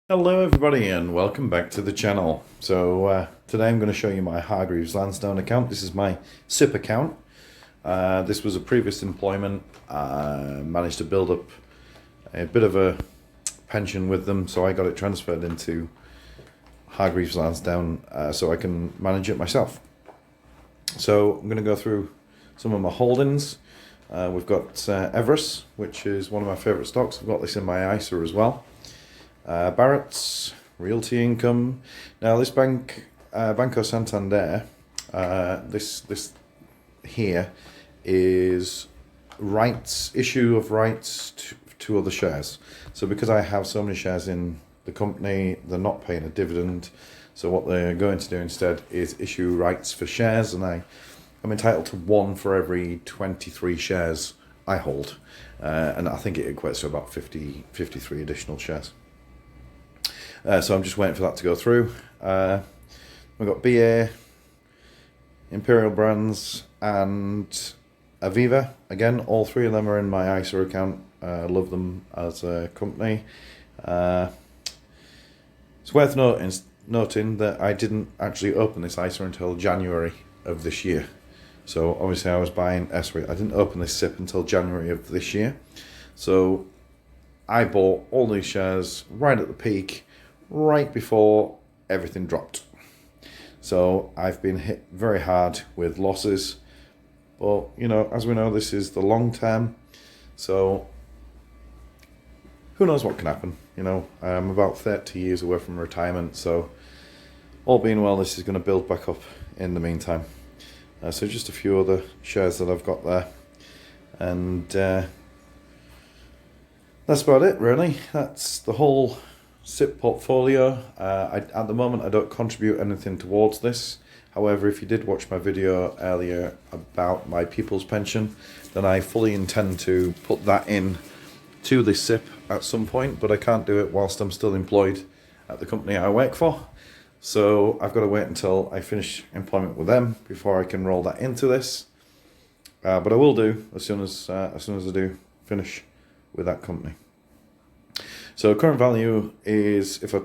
Hello everybody and welcome back to the channel. So today I'm going to show you my Hargreaves Lansdowne account. This is my SIPP account. This was a previous employment. Managed to build up a bit of a pension with them, so I got it transferred into Hargreaves Lansdowne so I can manage it myself. So I'm going to go through some of my holdings. We've got Everest, which is one of my favourite stocks. I've got this in my ISA as well. Barrett's, Realty Income. Now this bank, Banco Santander, this here is issue of rights to other shares. So because I have so many shares in the company, they're not paying a dividend. So what they're going to do instead is issue rights for shares, and I'm entitled to one for every 23 shares I hold. And I think it equates to about 53 additional shares. So I'm just waiting for that to go through. We've got BA, Imperial Brands, and Aviva. Again, all three of them are in my ISA account. I love them as a company. It's worth noting that I didn't actually open this ISA until January of this year. So obviously I was buying, I didn't open this SIPP until January of this year. So I bought all these shares right at the peak, right before everything dropped. So I've been hit very hard with losses, but you know, as we know, this is the long term, so who knows what can happen. You know, I'm about 30 years away from retirement, so all being well, this is going to build back up in the meantime. So just a few other shares that I've got there, and that's about it really. That's the whole SIPP portfolio. At the moment I don't contribute anything towards this. However, if you did watch my video earlier about my people's pension, then I fully intend to put that in to this SIPP at some point, but I can't do it whilst I'm still employed at the company I work for. So I've got to wait until I finish employment with them before I can roll that into this. But I will do as soon as I do finish with that company. So current value is, if I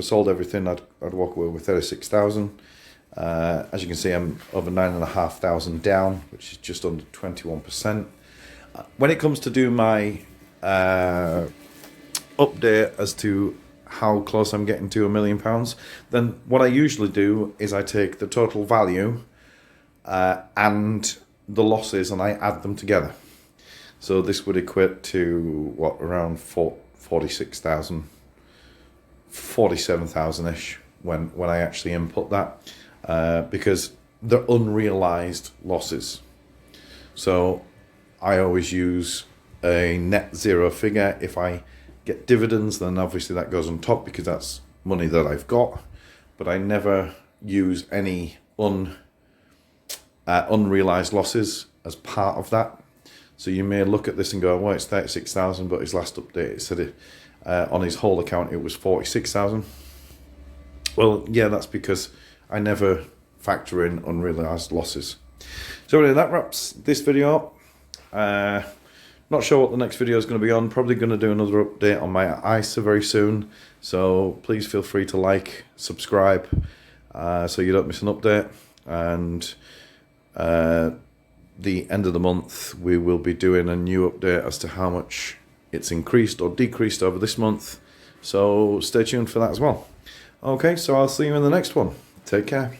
sold everything, I'd walk away with 36,000. As you can see, I'm over 9,500 down, which is just under 21%. When it comes to do my update as to how close I'm getting to £1 million, then what I usually do is I take the total value and the losses and I add them together. So this would equate to what, around 46,000, 47,000-ish when I actually input that, because they're unrealized losses. So I always use a net zero figure. If I get dividends, then obviously that goes on top because that's money that I've got, but I never use any unrealized losses as part of that. So you may look at this and go, well, it's 36,000, but his last update it said on his whole account it was 46,000. Well, yeah, that's because I never factor in unrealized losses. So anyway, that wraps this video up. Not sure what the next video is going to be on. Probably going to do another update on my ISA very soon. So please feel free to like, subscribe, so you don't miss an update. And the end of the month we will be doing a new update as to how much it's increased or decreased over this month, so stay tuned for that as well. Okay, so I'll see you in the next one. Take care.